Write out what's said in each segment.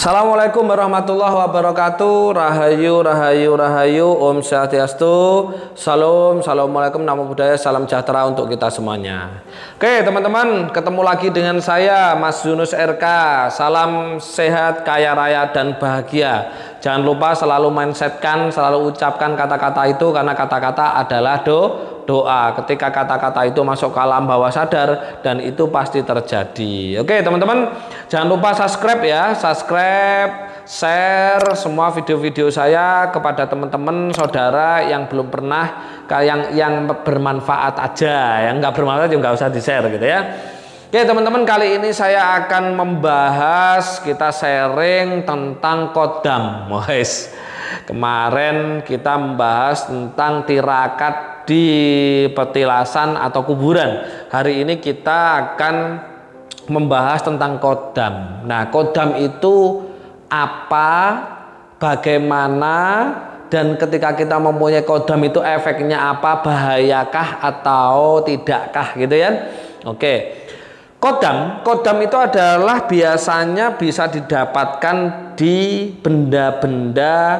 Assalamualaikum warahmatullahi wabarakatuh. Rahayu, rahayu, rahayu. Om Swastiastu. Salam, assalamualaikum, namo buddhaya, salam sejahtera untuk kita semuanya. Oke teman-teman, ketemu lagi dengan saya Mas Yunus RK. Salam sehat, kaya raya dan bahagia. Jangan lupa selalu mindsetkan, selalu ucapkan kata-kata itu, karena kata-kata adalah doa. Ketika kata-kata itu masuk ke alam bawah sadar, dan itu pasti terjadi. Oke teman-teman, jangan lupa subscribe ya, subscribe, share semua video-video saya kepada teman-teman saudara yang belum pernah, yang bermanfaat aja, yang nggak bermanfaat juga nggak usah di-share gitu ya. Oke teman-teman, kali ini saya akan membahas, kita sharing tentang kodam. Kemarin kita membahas tentang tirakat di petilasan atau kuburan. Hari ini kita akan membahas tentang kodam. Nah, kodam itu apa, bagaimana, dan ketika kita mempunyai kodam itu efeknya apa, bahayakah atau tidakkah gitu ya. Oke. Kodam itu adalah biasanya bisa didapatkan di benda-benda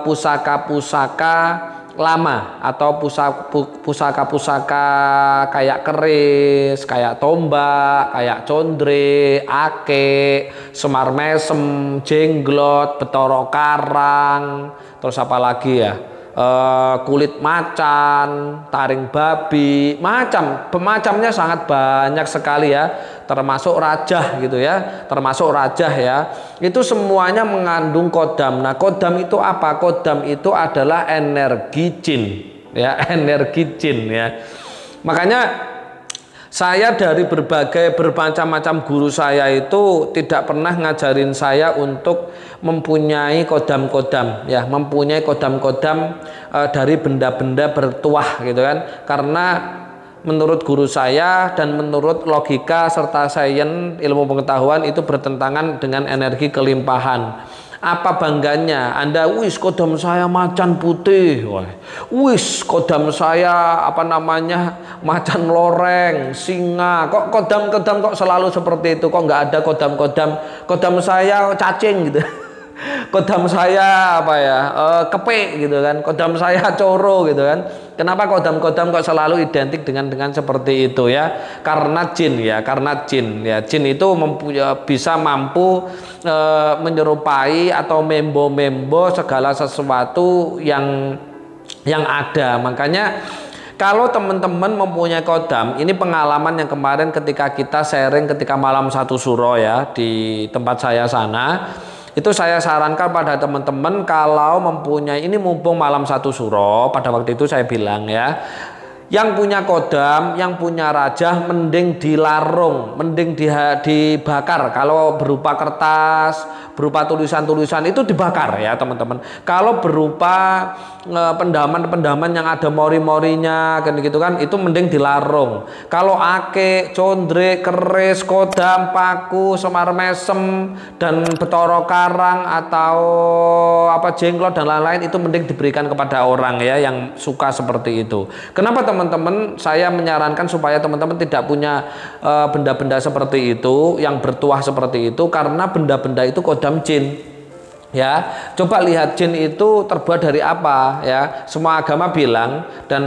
pusaka-pusaka lama atau pusaka-pusaka kayak keris, kayak tombak, kayak condre, ake, semar mesem, jenglot, betoro karang, terus apa lagi ya? Kulit macan, taring babi, macamnya sangat banyak sekali ya, termasuk rajah gitu ya, itu semuanya mengandung kodam. Nah, kodam itu apa? Kodam itu adalah energi jin ya, energi jin ya. Makanya saya dari bermacam-macam guru saya itu tidak pernah ngajarin saya untuk mempunyai kodam-kodam ya, mempunyai kodam-kodam dari benda-benda bertuah gitu kan. Karena menurut guru saya dan menurut logika serta sains ilmu pengetahuan itu bertentangan dengan energi kelimpahan. Apa bangganya Anda, wis kodam saya macan putih, wis kodam saya macan loreng, singa, kok kodam kok selalu seperti itu, kok nggak ada kodam saya cacing gitu. Kodam saya kepek gitu kan, kodam saya coro gitu kan. Kenapa kodam kok selalu identik dengan seperti itu ya? Karena jin ya, jin itu bisa mampu menyerupai atau membo segala sesuatu yang ada. Makanya kalau teman-teman mempunyai kodam, ini pengalaman yang kemarin ketika kita sharing ketika malam satu suro ya di tempat saya sana. Itu saya sarankan pada teman-teman kalau mempunyai, ini mumpung malam satu suro, pada waktu itu saya bilang ya, yang punya kodam, yang punya rajah mending dilarung, mending dibakar. Kalau berupa kertas, berupa tulisan-tulisan itu dibakar ya teman-teman. Kalau berupa pendaman yang ada mori-morinya kan gitu kan, itu mending dilarung. Kalau ake, condre, keris, kodam, paku, semar mesem, dan betoro karang atau jenglot dan lain-lain itu mending diberikan kepada orang ya yang suka seperti itu. Kenapa teman-teman saya menyarankan supaya teman-teman tidak punya benda-benda seperti itu yang bertuah seperti itu? Karena benda-benda itu kodam jin ya. Coba lihat, jin itu terbuat dari apa ya? Semua agama bilang, dan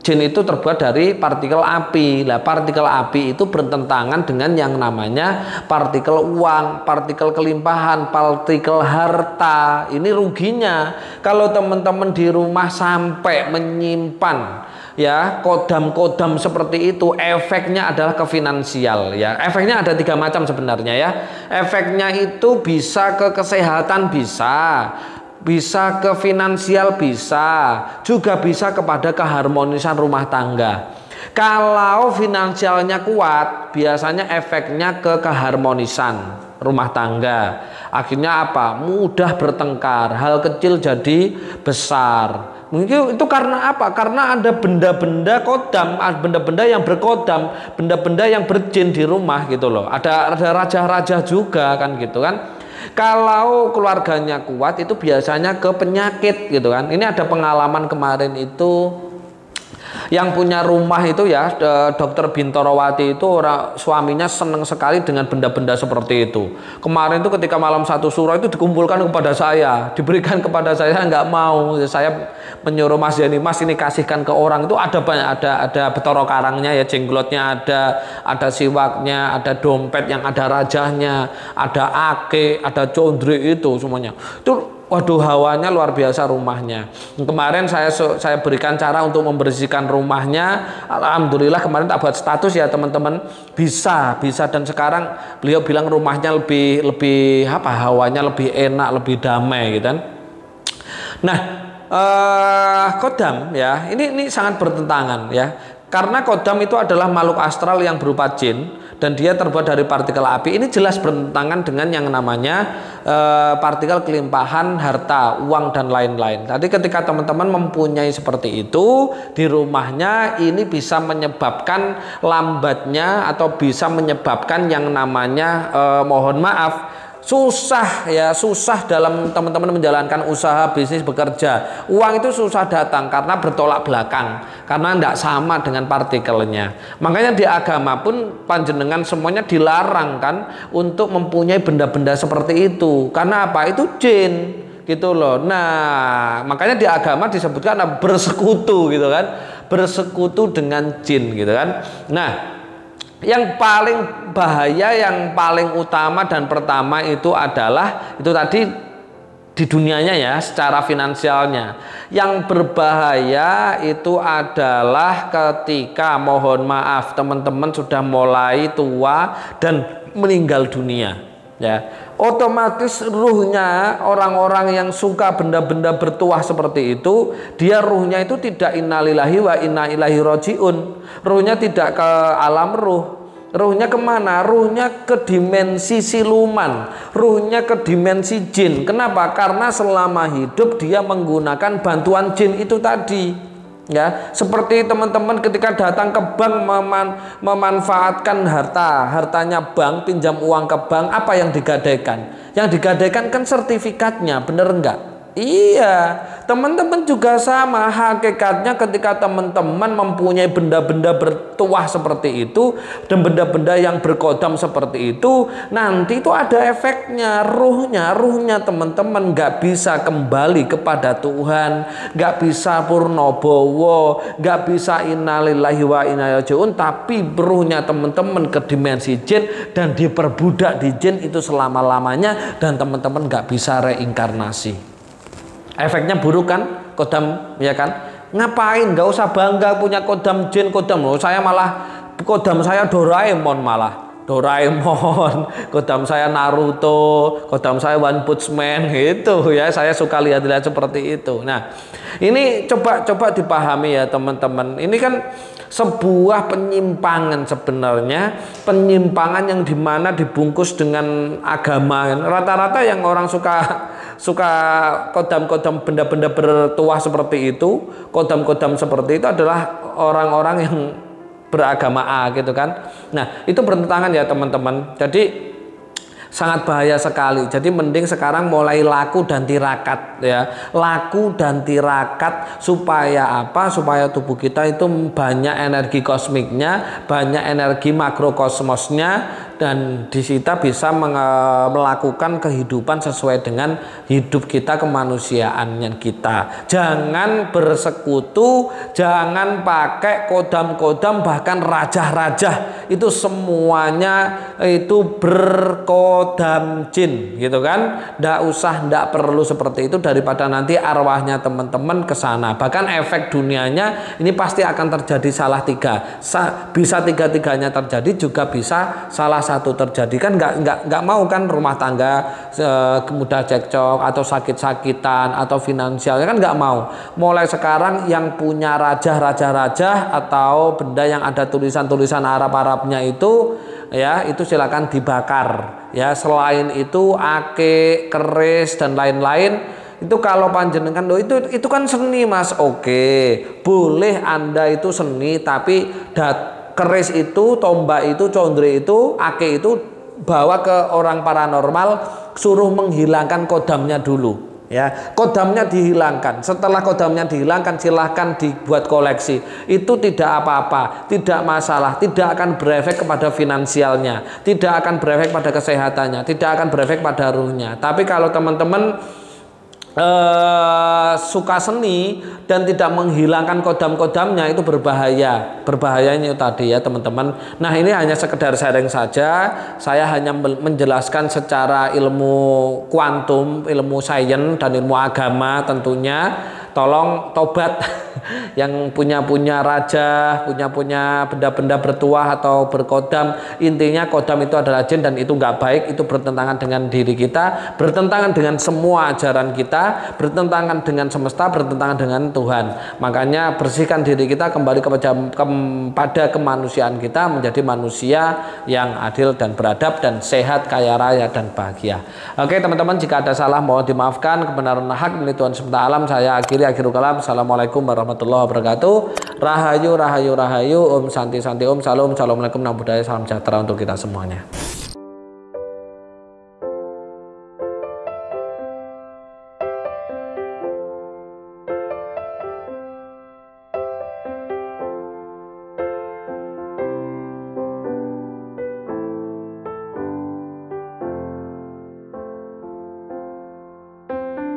jin itu terbuat dari partikel api. Lah, partikel api itu bertentangan dengan yang namanya partikel uang, partikel kelimpahan, partikel harta. Ini ruginya kalau teman-teman di rumah sampai menyimpan ya kodam seperti itu, efeknya adalah ke finansial ya. Efeknya ada 3 macam sebenarnya ya. Efeknya itu bisa ke kesehatan, bisa ke finansial, juga bisa kepada keharmonisan rumah tangga. Kalau finansialnya kuat, biasanya efeknya ke keharmonisan rumah tangga. Akhirnya apa? Mudah bertengkar, hal kecil jadi besar. Mungkin itu karena apa? Karena ada benda-benda kodam, benda-benda yang berkodam, benda-benda yang berjin di rumah gitu loh. Ada raja-raja juga kan gitu kan. Kalau keluarganya kuat itu biasanya ke penyakit gitu kan. Ini ada pengalaman kemarin itu Yang punya rumah itu ya, Dokter Bintorowati itu suaminya senang sekali dengan benda-benda seperti itu. Kemarin itu ketika malam satu suro itu dikumpulkan kepada saya, diberikan kepada saya nggak mau. Saya menyuruh Mas Yani, Mas ini kasihkan ke orang. Itu ada banyak, ada Betoro Karangnya ya, jenglotnya ada siwaknya, ada dompet yang ada rajahnya, ada ake, ada condre, itu semuanya. Itu waduh, hawanya luar biasa rumahnya. Kemarin saya berikan cara untuk membersihkan rumahnya. Alhamdulillah kemarin tak buat status ya teman-teman, bisa dan sekarang beliau bilang rumahnya lebih apa, hawanya lebih enak, lebih damai gitu kan. Nah, kodam ya, ini sangat bertentangan ya. Karena kodam itu adalah makhluk astral yang berupa jin dan dia terbuat dari partikel api. Ini jelas bertentangan dengan yang namanya partikel kelimpahan harta, uang dan lain-lain. Tadi ketika teman-teman mempunyai seperti itu di rumahnya, ini bisa menyebabkan lambatnya atau bisa menyebabkan yang namanya mohon maaf, susah ya, susah dalam teman-teman menjalankan usaha, bisnis, bekerja. Uang itu susah datang karena bertolak belakang, karena tidak sama dengan partikelnya. Makanya di agama pun panjenengan semuanya dilarang kan untuk mempunyai benda-benda seperti itu. Karena apa? Itu jin gitu loh. Nah, makanya di agama disebutkan bersekutu gitu kan, bersekutu dengan jin gitu kan. Nah, yang paling bahaya, yang paling utama dan pertama itu adalah itu tadi di dunianya ya, secara finansialnya. Yang berbahaya itu adalah ketika mohon maaf teman-teman sudah mulai tua dan meninggal dunia ya. Otomatis ruhnya orang-orang yang suka benda-benda bertuah seperti itu, dia ruhnya itu tidak innalillahi wa inna ilaihi rojiun. Ruhnya tidak ke alam ruh. Ruhnya kemana? Ruhnya ke dimensi siluman, ruhnya ke dimensi jin. Kenapa? Karena selama hidup dia menggunakan bantuan jin itu tadi. Ya, seperti teman-teman ketika datang ke bank memanfaatkan hartanya bank, pinjam uang ke bank, apa yang digadaikan? Yang digadaikan kan sertifikatnya, bener enggak? Iya, teman-teman juga sama hakikatnya ketika teman-teman mempunyai benda-benda bertuah seperti itu dan benda-benda yang berkodam seperti itu, nanti itu ada efeknya. Ruhnya teman-teman nggak bisa kembali kepada Tuhan, nggak bisa purnobowo, nggak bisa innalillahi wa inna ilaihi rajiun, tapi ruhnya teman-teman ke dimensi jin dan diperbudak di jin itu selama-lamanya, dan teman-teman nggak bisa reinkarnasi. Efeknya buruk kan, kodam ya kan? Ngapain? Nggak usah bangga punya kodam jin, kodam loh. Saya malah kodam saya Doraemon, malah Doraemon, kodam saya Naruto, kodam saya One Punch Man gitu ya. Saya suka lihat-lihat seperti itu. Nah, ini coba dipahami ya teman-teman. Ini kan sebuah penyimpangan sebenarnya, penyimpangan yang dimana dibungkus dengan agama. Rata-rata yang orang suka kodam-kodam benda-benda bertuah seperti itu, kodam-kodam seperti itu adalah orang-orang yang beragama A gitu kan. Nah, itu bertentangan ya teman-teman. Jadi sangat bahaya sekali. Jadi mending sekarang mulai laku dan tirakat ya. Laku dan tirakat supaya apa? Supaya tubuh kita itu banyak energi kosmiknya, banyak energi makrokosmosnya, dan disita bisa melakukan kehidupan sesuai dengan hidup kita, kemanusiaan kita. Jangan bersekutu, jangan pakai kodam-kodam, bahkan rajah-rajah itu semuanya itu berkodam jin gitu kan. Ndak perlu seperti itu, daripada nanti arwahnya teman-teman ke sana. Bahkan efek dunianya ini pasti akan terjadi salah tiga. Bisa tiga-tiganya terjadi, juga bisa salah satu terjadi. Kan nggak mau kan rumah tangga mudah cekcok atau sakit-sakitan atau finansial, kan nggak mau. Mulai sekarang yang punya raja atau benda yang ada tulisan-tulisan Arab-Arabnya itu ya, itu silakan dibakar ya. Selain itu ake, keris dan lain-lain itu kalau panjenengan loh, itu kan seni Mas. Oke, boleh Anda itu seni, tapi keris itu, tombak itu, condre itu, ake itu bawa ke orang paranormal, suruh menghilangkan kodamnya dulu Ya, kodamnya dihilangkan. Setelah kodamnya dihilangkan, silahkan dibuat koleksi. Itu tidak apa-apa, tidak masalah, tidak akan berefek kepada finansialnya, tidak akan berefek pada kesehatannya, tidak akan berefek pada ruhnya. Tapi kalau teman-teman suka seni dan tidak menghilangkan kodam-kodamnya, itu berbahaya. Berbahayanya tadi ya teman-teman. Nah, ini hanya sekedar sharing saja. Saya hanya menjelaskan secara ilmu kuantum, ilmu sains dan ilmu agama tentunya. Tolong tobat yang punya raja, punya benda-benda bertuah atau berkodam. Intinya kodam itu adalah jin dan itu nggak baik, itu bertentangan dengan diri kita, bertentangan dengan semua ajaran kita, bertentangan dengan semesta, bertentangan dengan Tuhan. Makanya bersihkan diri kita, kembali kepada kemanusiaan kita, menjadi manusia yang adil dan beradab dan sehat, kaya raya dan bahagia. Oke teman-teman, jika ada salah mohon dimaafkan. Kebenaran hak milik Tuhan semesta alam. Saya akhirul kalam. Assalamualaikum warahmatullahi wabarakatuh. Rahayu, rahayu, rahayu. Om santi santi, om salam. Assalamualaikum, namo buddhaya, salam sejahtera untuk kita semuanya.